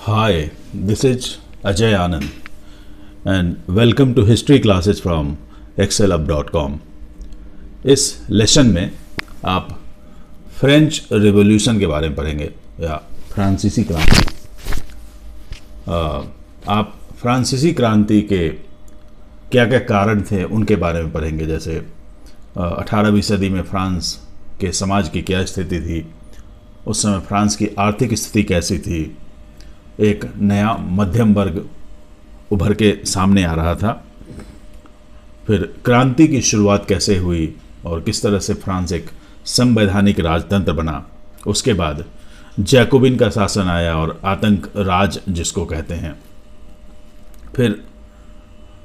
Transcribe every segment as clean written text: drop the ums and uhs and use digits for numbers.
Hi, this is Ajay Anand and welcome to history classes from excelup.com। इस lesson में आप French revolution के बारे में पढ़ेंगे या फ्रांसीसी क्रांति। आप फ्रांसीसी क्रांति के क्या क्या कारण थे उनके बारे में पढ़ेंगे, जैसे 18वीं सदी में फ्रांस के समाज की क्या स्थिति थी, उस समय फ्रांस की आर्थिक स्थिति कैसी थी, एक नया मध्यम वर्ग उभर के सामने आ रहा था, फिर क्रांति की शुरुआत कैसे हुई और किस तरह से फ्रांस एक संवैधानिक राजतंत्र बना। उसके बाद जैकोबिन का शासन आया और आतंक राज जिसको कहते हैं। फिर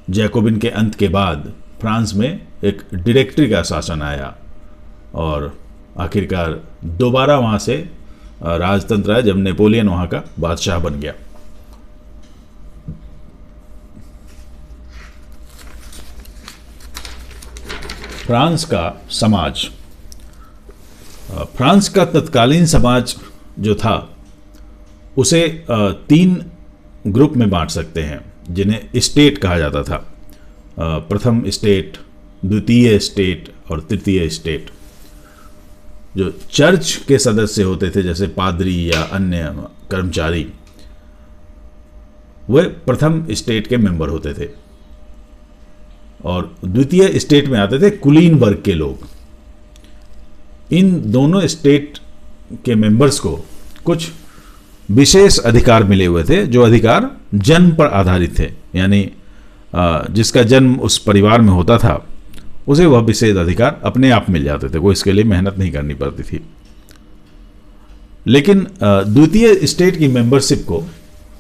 जैकोबिन के अंत के बाद फ्रांस में एक डायरेक्टरी का शासन आया और आखिरकार दोबारा वहाँ से राजतंत्र आया जब नेपोलियन वहाँ का बादशाह बन गया। फ्रांस का समाज, फ्रांस का तत्कालीन समाज जो था उसे तीन ग्रुप में बांट सकते हैं जिन्हें स्टेट कहा जाता था। प्रथम स्टेट, द्वितीय स्टेट और तृतीय स्टेट। जो चर्च के सदस्य होते थे जैसे पादरी या अन्य कर्मचारी, वे प्रथम स्टेट के मेंबर होते थे और द्वितीय स्टेट में आते थे कुलीन वर्ग के लोग। इन दोनों स्टेट के मेंबर्स को कुछ विशेष अधिकार मिले हुए थे, जो अधिकार जन्म पर आधारित थे, यानी जिसका जन्म उस परिवार में होता था उसे वह विशेष अधिकार अपने आप मिल जाते थे, कोई इसके लिए मेहनत नहीं करनी पड़ती थी। लेकिन द्वितीय स्टेट की मेंबरशिप को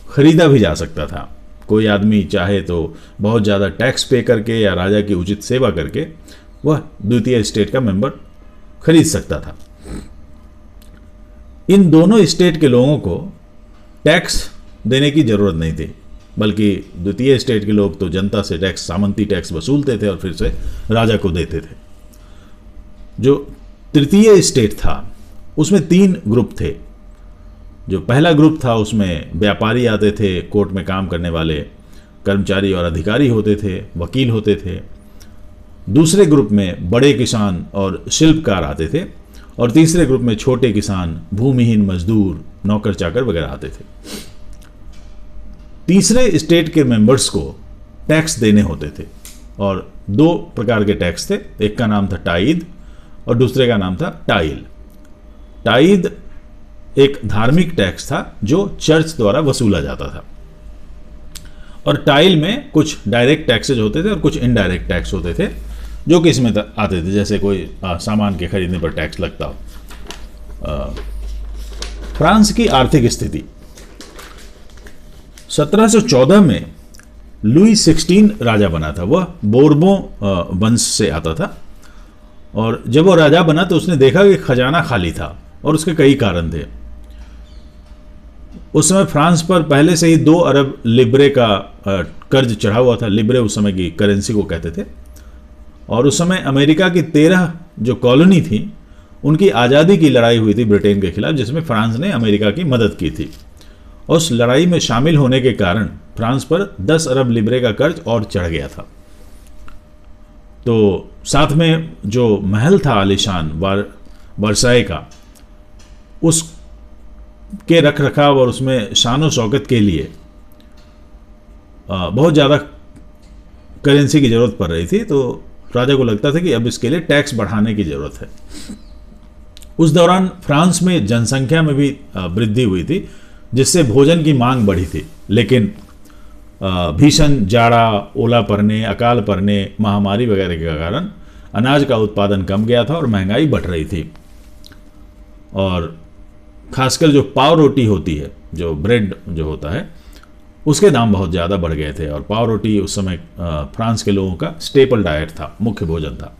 खरीदा भी जा सकता था। कोई आदमी चाहे तो बहुत ज़्यादा टैक्स पे करके या राजा की उचित सेवा करके वह द्वितीय स्टेट का मेंबर खरीद सकता था। इन दोनों स्टेट के लोगों को टैक्स देने की जरूरत नहीं थी, बल्कि द्वितीय स्टेट के लोग तो जनता से टैक्स, सामंती टैक्स वसूलते थे और फिर से राजा को देते थे। जो तृतीय स्टेट था उसमें तीन ग्रुप थे। जो पहला ग्रुप था उसमें व्यापारी आते थे, कोर्ट में काम करने वाले कर्मचारी और अधिकारी होते थे, वकील होते थे। दूसरे ग्रुप में बड़े किसान और शिल्पकार आते थे और तीसरे ग्रुप में छोटे किसान, भूमिहीन मजदूर, नौकर चाकर वगैरह आते थे। तीसरे स्टेट के मेंबर्स को टैक्स देने होते थे और दो प्रकार के टैक्स थे, एक का नाम था टाइद और दूसरे का नाम था टाइल। टाइद एक धार्मिक टैक्स था जो चर्च द्वारा वसूला जाता था और टाइल में कुछ डायरेक्ट टैक्सेज होते थे और कुछ इनडायरेक्ट टैक्स होते थे जो कि इसमें आते थे, जैसे कोई सामान के खरीदने पर टैक्स लगता हो। फ्रांस की आर्थिक स्थिति 1714 में लुई 16 राजा बना था। वह बोर्बों वंश से आता था और जब वो राजा बना तो उसने देखा कि खजाना खाली था और उसके कई कारण थे। उस समय फ्रांस पर पहले से ही 2 अरब लिब्रे का कर्ज चढ़ा हुआ था। लिब्रे उस समय की करेंसी को कहते थे और उस समय अमेरिका की 13 जो कॉलोनी थी उनकी आज़ादी की लड़ाई हुई थी ब्रिटेन के खिलाफ, जिसमें फ्रांस ने अमेरिका की मदद की थी। उस लड़ाई में शामिल होने के कारण फ्रांस पर 10 अरब लिब्रे का कर्ज और चढ़ गया था। तो साथ में जो महल था आलीशान वर्साई का, उस के रख रखाव और उसमें शान शौकत के लिए बहुत ज़्यादा करेंसी की ज़रूरत पड़ रही थी। तो राजा को लगता था कि अब इसके लिए टैक्स बढ़ाने की ज़रूरत है। उस दौरान फ्रांस में जनसंख्या में भी वृद्धि हुई थी, जिससे भोजन की मांग बढ़ी थी। लेकिन भीषण जाड़ा, ओला पड़ने, अकाल पड़ने, महामारी वगैरह के कारण अनाज का उत्पादन कम गया था और महंगाई बढ़ रही थी। और खासकर जो पाव रोटी होती है, जो ब्रेड जो होता है, उसके दाम बहुत ज़्यादा बढ़ गए थे और पाव रोटी उस समय फ्रांस के लोगों का स्टेपल डाइट था, मुख्य भोजन था।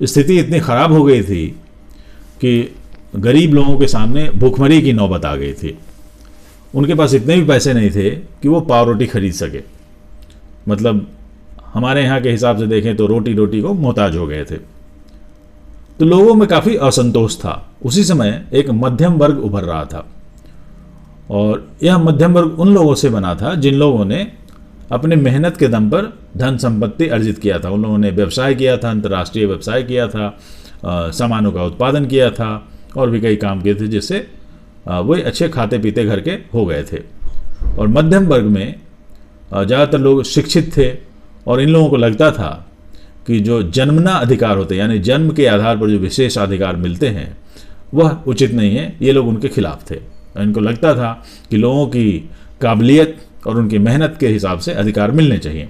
स्थिति इतनी ख़राब हो गई थी कि गरीब लोगों के सामने भूखमरी की नौबत आ गई थी। उनके पास इतने भी पैसे नहीं थे कि वो पाव रोटी खरीद सके। मतलब हमारे यहाँ के हिसाब से देखें तो रोटी को मोहताज हो गए थे। तो लोगों में काफ़ी असंतोष था। उसी समय एक मध्यम वर्ग उभर रहा था और यह मध्यम वर्ग उन लोगों से बना था जिन लोगों ने अपने मेहनत के दम पर धन संपत्ति अर्जित किया था। उन लोगों ने व्यवसाय किया था, अंतर्राष्ट्रीय व्यवसाय किया था, सामानों का उत्पादन किया था और भी कई काम किए थे, जिससे वे अच्छे खाते पीते घर के हो गए थे। और मध्यम वर्ग में ज़्यादातर लोग शिक्षित थे और इन लोगों को लगता था कि जो जन्मना अधिकार होते हैं, यानी जन्म के आधार पर जो विशेष अधिकार मिलते हैं, वह उचित नहीं है। ये लोग उनके खिलाफ थे। इनको लगता था कि लोगों की काबिलियत और उनकी मेहनत के हिसाब से अधिकार मिलने चाहिए।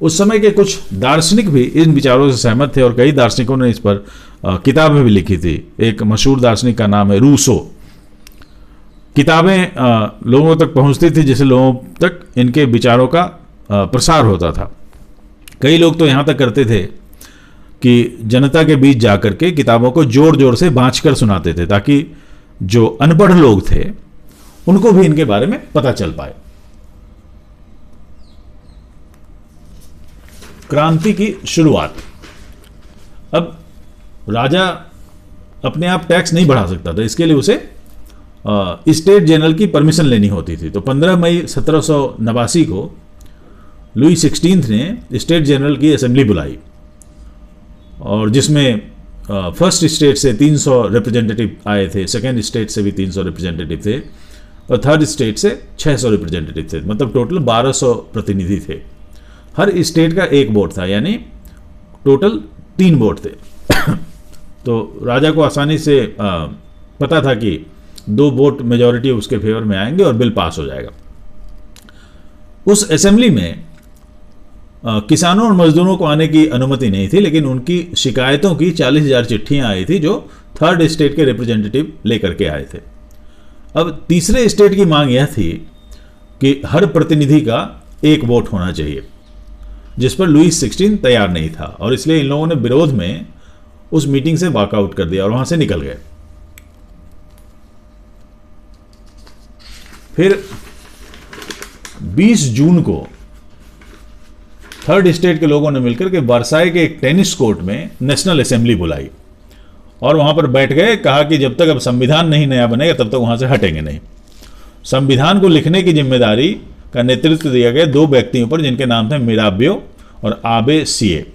उस समय के कुछ दार्शनिक भी इन विचारों से सहमत थे और कई दार्शनिकों ने इस पर किताबें भी लिखी थी। एक मशहूर दार्शनिक का नाम है रूसो। किताबें लोगों तक पहुंचती थी जिससे लोगों तक इनके विचारों का प्रसार होता था। कई लोग तो यहाँ तक करते थे कि जनता के बीच जाकर के किताबों को जोर जोर से बाँच कर सुनाते थे, ताकि जो अनपढ़ लोग थे उनको भी इनके बारे में पता चल पाए। क्रांति की शुरुआत। अब राजा अपने आप टैक्स नहीं बढ़ा सकता था, इसके लिए उसे स्टेट जनरल की परमिशन लेनी होती थी। तो 15 मई 1789 को लुई 16 ने स्टेट जनरल की असेंबली बुलाई और जिसमें फर्स्ट स्टेट से 300 रिप्रेजेंटेटिव आए थे, सेकेंड स्टेट से भी 300 रिप्रेजेंटेटिव थे और थर्ड स्टेट से 600 रिप्रेजेंटेटिव थे। मतलब टोटल 1200 प्रतिनिधि थे। हर स्टेट का एक वोट था, यानी टोटल 3 वोट थे। तो राजा को आसानी से पता था कि 2 वोट मेजॉरिटी उसके फेवर में आएंगे और बिल पास हो जाएगा। उस असेंबली में किसानों और मजदूरों को आने की अनुमति नहीं थी, लेकिन उनकी शिकायतों की 40,000 चिट्ठियां आई थी जो थर्ड स्टेट के रिप्रेजेंटेटिव लेकर के आए थे। अब तीसरे स्टेट की मांग यह थी कि हर प्रतिनिधि का एक वोट होना चाहिए, जिस पर लुई 16 तैयार नहीं था और इसलिए इन लोगों ने विरोध में उस मीटिंग से वॉकआउट कर दिया और वहां से निकल गए। फिर 20 जून को थर्ड स्टेट के लोगों ने मिलकर के वर्साई के एक टेनिस कोर्ट में नेशनल असेंबली बुलाई और वहां पर बैठ गए। कहा कि जब तक अब संविधान नहीं नया बनेगा तब तक वहां से हटेंगे नहीं। संविधान को लिखने की जिम्मेदारी का नेतृत्व दिया गया 2 व्यक्तियों पर, जिनके नाम थे मिराबियो और आबे सीए।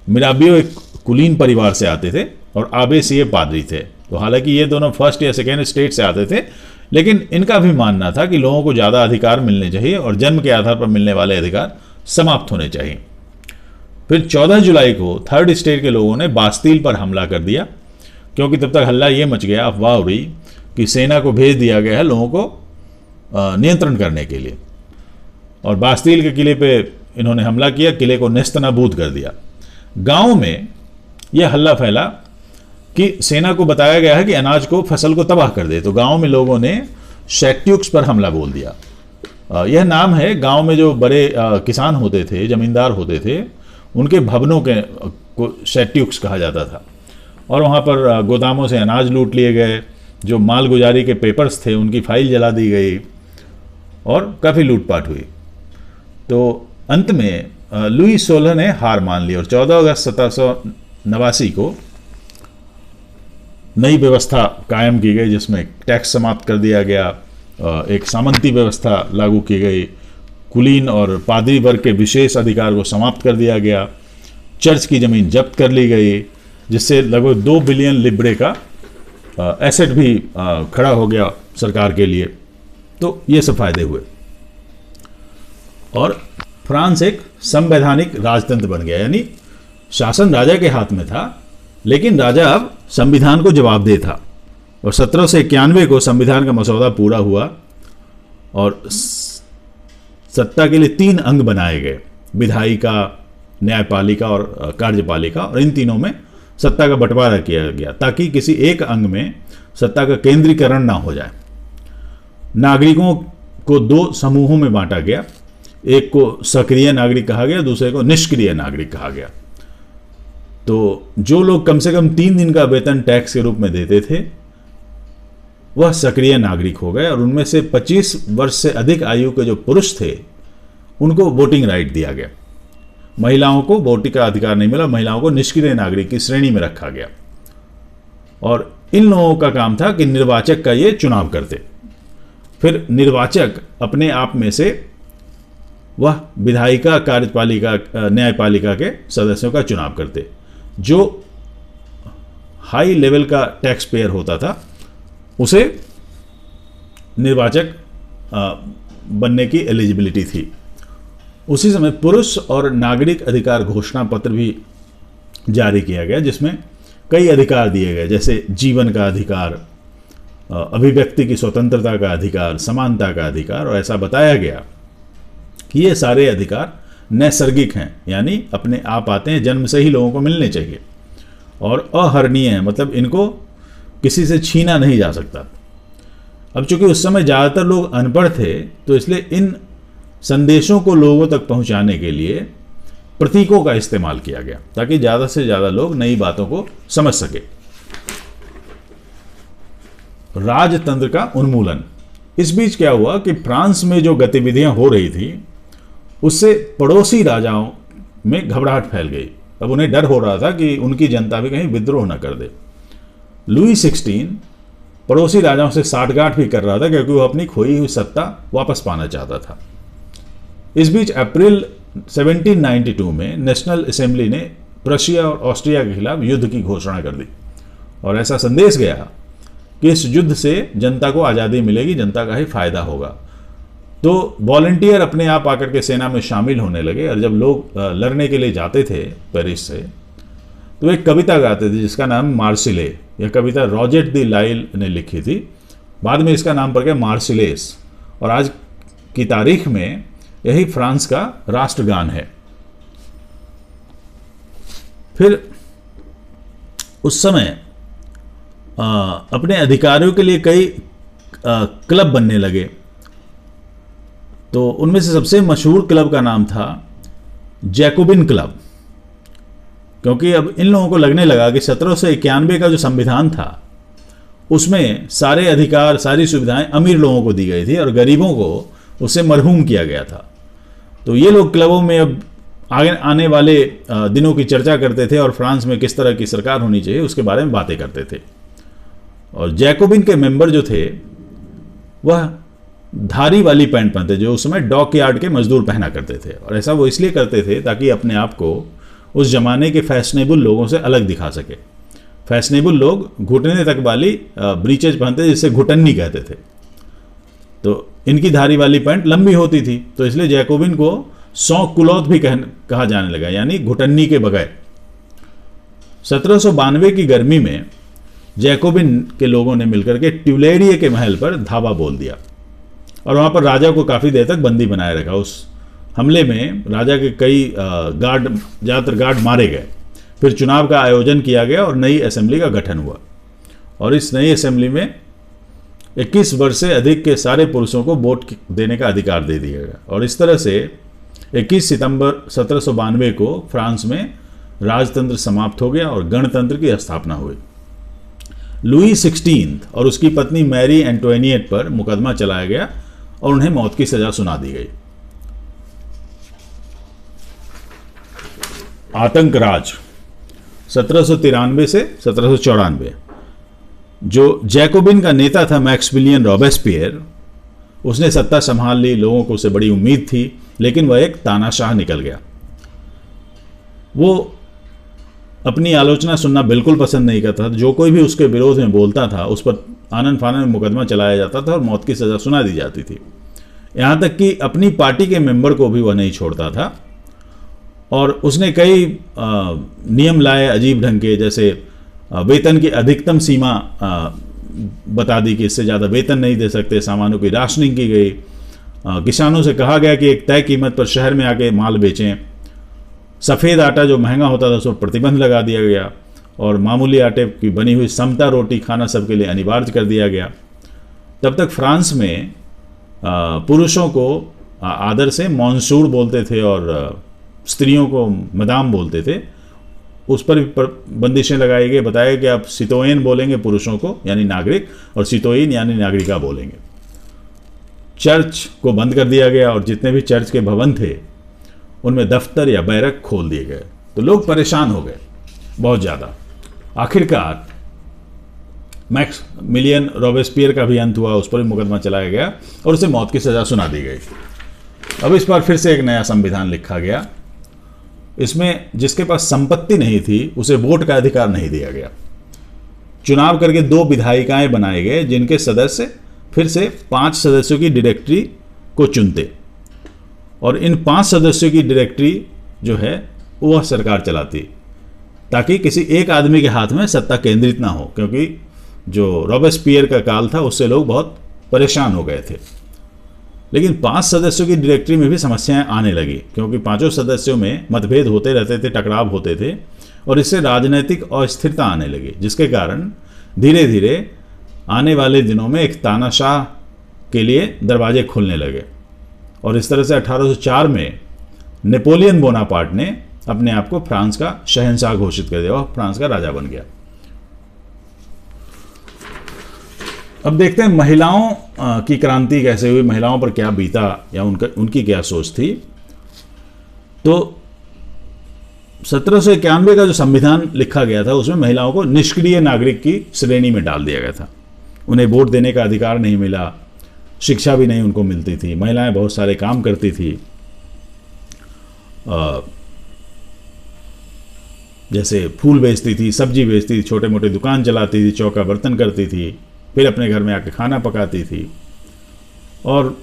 मिराबियो एक कुलीन परिवार से आते थे और आबे सीए पादरी थे। तो हालांकि ये दोनों फर्स्ट या सेकेंड स्टेट से आते थे, लेकिन इनका भी मानना था कि लोगों को ज़्यादा अधिकार मिलने चाहिए और जन्म के आधार पर मिलने वाले अधिकार समाप्त होने चाहिए। फिर 14 जुलाई को थर्ड स्टेट के लोगों ने बास्तील पर हमला कर दिया, क्योंकि तब तक हल्ला ये मच गया, अफवाह उड़ी कि सेना को भेज दिया गया है लोगों को नियंत्रण करने के लिए। और बास्तील के किले पे इन्होंने हमला किया, किले को नेस्तनाबूद कर दिया। गांव में यह हल्ला फैला कि सेना को बताया गया है कि अनाज को, फसल को तबाह कर दे। तो गांव में लोगों ने शैट्यूक्स पर हमला बोल दिया। यह नाम है, गांव में जो बड़े किसान होते थे, जमींदार होते थे, उनके भवनों के को शैट्यूक्स कहा जाता था। और वहाँ पर गोदामों से अनाज लूट लिए गए, जो मालगुजारी के पेपर्स थे उनकी फाइल जला दी गई और काफ़ी लूटपाट हुई। तो अंत में लुई 16 ने हार मान ली और 14 अगस्त 1789 को नई व्यवस्था कायम की गई, जिसमें टैक्स समाप्त कर दिया गया, एक सामंती व्यवस्था लागू की गई, कुलीन और पादरी वर्ग के विशेष अधिकार को समाप्त कर दिया गया, चर्च की ज़मीन जब्त कर ली गई, जिससे लगभग 2 बिलियन लिब्रे का एसेट भी खड़ा हो गया सरकार के लिए। तो ये सब फायदे हुए और फ्रांस एक संवैधानिक राजतंत्र बन गया, यानी शासन राजा के हाथ में था, लेकिन राजा अब संविधान को जवाबदेह था। और 1791 को संविधान का मसौदा पूरा हुआ और सत्ता के लिए 3 अंग बनाए गए, विधायिका, न्यायपालिका और कार्यपालिका, और इन तीनों में सत्ता का बंटवारा किया गया ताकि किसी एक अंग में सत्ता का केंद्रीकरण ना हो जाए। नागरिकों को 2 समूहों में बांटा गया, एक को सक्रिय नागरिक कहा गया, दूसरे को निष्क्रिय नागरिक कहा गया। तो जो लोग कम से कम 3 दिन का वेतन टैक्स के रूप में देते थे वह सक्रिय नागरिक हो गए और उनमें से 25 वर्ष से अधिक आयु के जो पुरुष थे उनको वोटिंग राइट दिया गया। महिलाओं को वोटिंग का अधिकार नहीं मिला, महिलाओं को निष्क्रिय नागरिक की श्रेणी में रखा गया। और इन लोगों का काम था कि निर्वाचक का ये चुनाव करते। फिर निर्वाचक अपने आप में से वह विधायिका, कार्यपालिका, न्यायपालिका के सदस्यों का चुनाव करते। जो हाई लेवल का टैक्स पेयर होता था उसे निर्वाचक बनने की एलिजिबिलिटी थी। उसी समय पुरुष और नागरिक अधिकार घोषणा पत्र भी जारी किया गया, जिसमें कई अधिकार दिए गए, जैसे जीवन का अधिकार, अभिव्यक्ति की स्वतंत्रता का अधिकार, समानता का अधिकार, और ऐसा बताया गया कि ये सारे अधिकार नैसर्गिक हैं, यानी अपने आप आते हैं, जन्म से ही लोगों को मिलने चाहिए, और अहरणीय हैं, मतलब इनको किसी से छीना नहीं जा सकता। अब चूंकि उस समय ज़्यादातर लोग अनपढ़ थे, तो इसलिए इन संदेशों को लोगों तक पहुंचाने के लिए प्रतीकों का इस्तेमाल किया गया, ताकि ज़्यादा से ज़्यादा लोग नई बातों को समझ सके। राजतंत्र का उन्मूलन। इस बीच क्या हुआ कि फ्रांस में जो गतिविधियां हो रही थी उससे पड़ोसी राजाओं में घबराहट फैल गई। अब उन्हें डर हो रहा था कि उनकी जनता भी कहीं विद्रोह न कर दे। लुई 16 पड़ोसी राजाओं से साठगांठ भी कर रहा था, क्योंकि वो अपनी खोई हुई सत्ता वापस पाना चाहता था। इस बीच अप्रैल 1792 में नेशनल असेंबली ने प्रशिया और ऑस्ट्रिया के खिलाफ युद्ध की घोषणा कर दी, और ऐसा संदेश गया कि इस युद्ध से जनता को आज़ादी मिलेगी, जनता का ही फायदा होगा। तो वॉलंटियर अपने आप आकर के सेना में शामिल होने लगे, और जब लोग लड़ने के लिए जाते थे पेरिस से, तो एक कविता गाते थे जिसका नाम मार्सिले। यह कविता रॉजेट दी लाइल ने लिखी थी, बाद में इसका नाम पड़ गया मार्सिलेस, और आज की तारीख में यही फ्रांस का राष्ट्रगान है। फिर उस समय अपने अधिकारियों के लिए कई क्लब बनने लगे। तो उनमें से सबसे मशहूर क्लब का नाम था जैकोबिन क्लब, क्योंकि अब इन लोगों को लगने लगा कि 1791 का जो संविधान था उसमें सारे अधिकार, सारी सुविधाएं अमीर लोगों को दी गई थी और गरीबों को उससे मरहूम किया गया था। तो ये लोग क्लबों में अब आगे आने वाले दिनों की चर्चा करते थे और फ्रांस में किस तरह की सरकार होनी चाहिए उसके बारे में बातें करते थे। और जैकोबिन के मेंबर जो थे वह धारी वाली पैंट पहनते, जो उस समय डॉक यार्ड के मजदूर पहना करते थे, और ऐसा वो इसलिए करते थे ताकि अपने आप को उस जमाने के फैशनेबल लोगों से अलग दिखा सके। फैशनेबल लोग घुटने तक वाली ब्रीचेज पहनते थे, जिसे घुटन्नी कहते थे। तो इनकी धारी वाली पैंट लंबी होती थी, तो इसलिए जैकोबिन को सौ कुलौत भी कहा जाने लगा, यानी घुटन्नी के बगैर। 1792 की गर्मी में जैकोबिन के लोगों ने मिलकर के ट्यूलेरिए के महल पर धावा बोल दिया, और वहाँ पर राजा को काफ़ी देर तक बंदी बनाए रखा। उस हमले में राजा के कई ज़्यादातर गार्ड मारे गए। फिर चुनाव का आयोजन किया गया और नई असेंबली का गठन हुआ, और इस नई असेंबली में 21 वर्ष से अधिक के सारे पुरुषों को वोट देने का अधिकार दे दिया गया। और इस तरह से 21 सितंबर 1792 को फ्रांस में राजतंत्र समाप्त हो गया और गणतंत्र की स्थापना हुई। लुई 16 और उसकी पत्नी मैरी एंटोनिएट पर मुकदमा चलाया गया और उन्हें मौत की सजा सुना दी गई। आतंक राज 1793 से 1794। जो जैकोबिन का नेता था मैक्समिलियन रॉबेस्पियर, उसने सत्ता संभाल ली, लोगों को उससे बड़ी उम्मीद थी, लेकिन वह एक तानाशाह निकल गया। वो अपनी आलोचना सुनना बिल्कुल पसंद नहीं करता था। जो कोई भी उसके विरोध में बोलता था उस पर आनन फानन में मुकदमा चलाया जाता था और मौत की सज़ा सुना दी जाती थी। यहाँ तक कि अपनी पार्टी के मेंबर को भी वह नहीं छोड़ता था, और उसने कई नियम लाए अजीब ढंग के, जैसे वेतन की अधिकतम सीमा बता दी कि इससे ज़्यादा वेतन नहीं दे सकते, सामानों की राशनिंग की गई, किसानों से कहा गया कि एक तय कीमत पर शहर में आके माल बेचें, सफ़ेद आटा जो महंगा होता था उस पर प्रतिबंध लगा दिया गया, और मामूली आटे की बनी हुई समता रोटी खाना सबके लिए अनिवार्य कर दिया गया। तब तक फ्रांस में पुरुषों को आदर से मॉन्सूर बोलते थे और स्त्रियों को मदाम बोलते थे। उस पर भी बंदिशें लगाई गई। बताया कि आप सितोयन बोलेंगे पुरुषों को यानी नागरिक, और सितोयन यानी नागरिका बोलेंगे। चर्च को बंद कर दिया गया और जितने भी चर्च के भवन थे उनमें दफ्तर या बैरक खोल दिए गए। तो लोग परेशान हो गए बहुत ज़्यादा। आखिरकार मैक्सिमिलियन रॉबेस्पियर का भी अंत हुआ, उस पर भी मुकदमा चलाया गया और उसे मौत की सज़ा सुना दी गई। अब इस बार फिर से एक नया संविधान लिखा गया। इसमें जिसके पास संपत्ति नहीं थी उसे वोट का अधिकार नहीं दिया गया। चुनाव करके 2 विधायिकाएं बनाए गए जिनके सदस्य फिर से 5 सदस्यों की डायरेक्टरी को चुनते और इन 5 सदस्यों की डायरेक्टरी जो है वह सरकार चलाती, ताकि किसी एक आदमी के हाथ में सत्ता केंद्रित ना हो, क्योंकि जो रॉबेस्पियर का काल था उससे लोग बहुत परेशान हो गए थे। लेकिन 5 सदस्यों की डायरेक्टरी में भी समस्याएं आने लगी, क्योंकि 5 सदस्यों में मतभेद होते रहते थे, टकराव होते थे और इससे राजनीतिक अस्थिरता आने लगी, जिसके कारण धीरे धीरे आने वाले दिनों में एक तानाशाह के लिए दरवाजे खुलने लगे और इस तरह से 1804 में नेपोलियन बोनापार्ट ने अपने आप को फ्रांस का शहंशाह घोषित कर दिया और फ्रांस का राजा बन गया। अब देखते हैं महिलाओं की क्रांति कैसे हुई, महिलाओं पर क्या बीता या उनकी क्या सोच थी। तो 1791 का जो संविधान लिखा गया था उसमें महिलाओं को निष्क्रिय नागरिक की श्रेणी में डाल दिया गया था। उन्हें वोट देने का अधिकार नहीं मिला, शिक्षा भी नहीं उनको मिलती थी। महिलाएं बहुत सारे काम करती थी, जैसे फूल बेचती थी, सब्जी बेचती थी, छोटे मोटे दुकान चलाती थी, चौका बर्तन करती थी, फिर अपने घर में आके खाना पकाती थी। और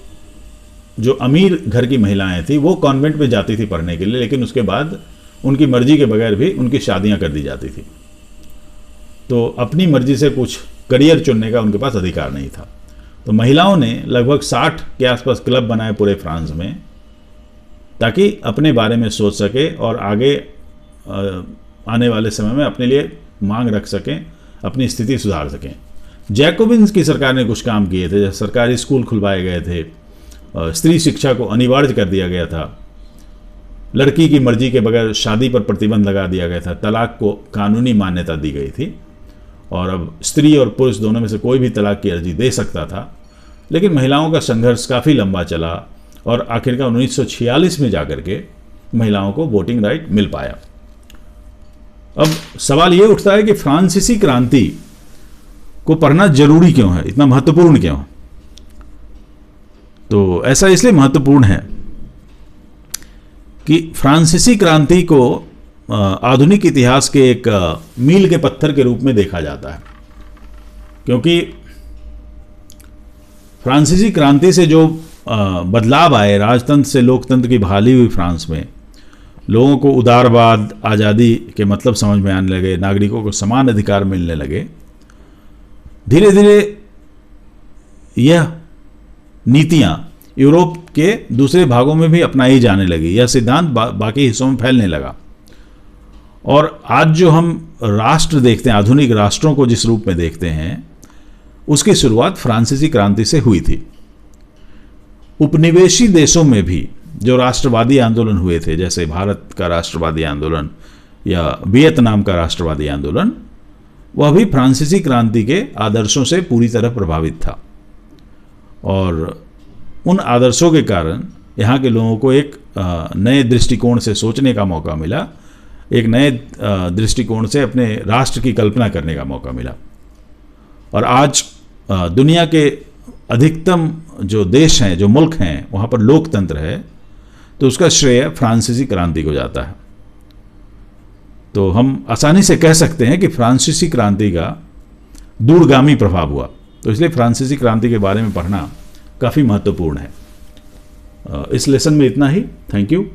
जो अमीर घर की महिलाएं थी वो कॉन्वेंट में जाती थी पढ़ने के लिए, लेकिन उसके बाद उनकी मर्जी के बगैर भी उनकी शादियां कर दी जाती थी। तो अपनी मर्जी से कुछ करियर चुनने का उनके पास अधिकार नहीं था। तो महिलाओं ने लगभग 60 के आसपास क्लब बनाए पूरे फ्रांस में, ताकि अपने बारे में सोच सके और आगे आने वाले समय में अपने लिए मांग रख सकें, अपनी स्थिति सुधार सकें। जैकोबिन्स की सरकार ने कुछ काम किए थे, जैसे सरकारी स्कूल खुलवाए गए थे, स्त्री शिक्षा को अनिवार्य कर दिया गया था, लड़की की मर्जी के बगैर शादी पर प्रतिबंध लगा दिया गया था, तलाक को कानूनी मान्यता दी गई थी और अब स्त्री और पुरुष दोनों में से कोई भी तलाक की अर्जी दे सकता था। लेकिन महिलाओं का संघर्ष काफ़ी लंबा चला और आखिरकार 1946 में जाकर के महिलाओं को वोटिंग राइट मिल पाया। अब सवाल ये उठता है कि फ्रांसीसी क्रांति को पढ़ना जरूरी क्यों है, इतना महत्वपूर्ण क्यों? तो ऐसा इसलिए महत्वपूर्ण है कि फ्रांसीसी क्रांति को आधुनिक इतिहास के एक मील के पत्थर के रूप में देखा जाता है, क्योंकि फ्रांसीसी क्रांति से जो बदलाव आए, राजतंत्र से लोकतंत्र की बहाली हुई फ्रांस में, लोगों को उदारवाद, आज़ादी के मतलब समझ में आने लगे, नागरिकों को समान अधिकार मिलने लगे। धीरे धीरे यह नीतियां यूरोप के दूसरे भागों में भी अपनाई जाने लगी, यह सिद्धांत बाकी हिस्सों में फैलने लगा। और आज जो हम राष्ट्र देखते हैं, आधुनिक राष्ट्रों को जिस रूप में देखते हैं, उसकी शुरुआत फ्रांसीसी क्रांति से हुई थी। उपनिवेशी देशों में भी जो राष्ट्रवादी आंदोलन हुए थे, जैसे भारत का राष्ट्रवादी आंदोलन या वियतनाम का राष्ट्रवादी आंदोलन, वह भी फ्रांसीसी क्रांति के आदर्शों से पूरी तरह प्रभावित था। और उन आदर्शों के कारण यहाँ के लोगों को एक नए दृष्टिकोण से सोचने का मौका मिला, एक नए दृष्टिकोण से अपने राष्ट्र की कल्पना करने का मौका मिला। और आज दुनिया के अधिकतम जो देश हैं, जो मुल्क हैं, वहाँ पर लोकतंत्र है, तो उसका श्रेय फ्रांसीसी क्रांति को जाता है। तो हम आसानी से कह सकते हैं कि फ्रांसीसी क्रांति का दूरगामी प्रभाव हुआ। तो इसलिए फ्रांसीसी क्रांति के बारे में पढ़ना काफ़ी महत्वपूर्ण है। इस लेसन में इतना ही। Thank you.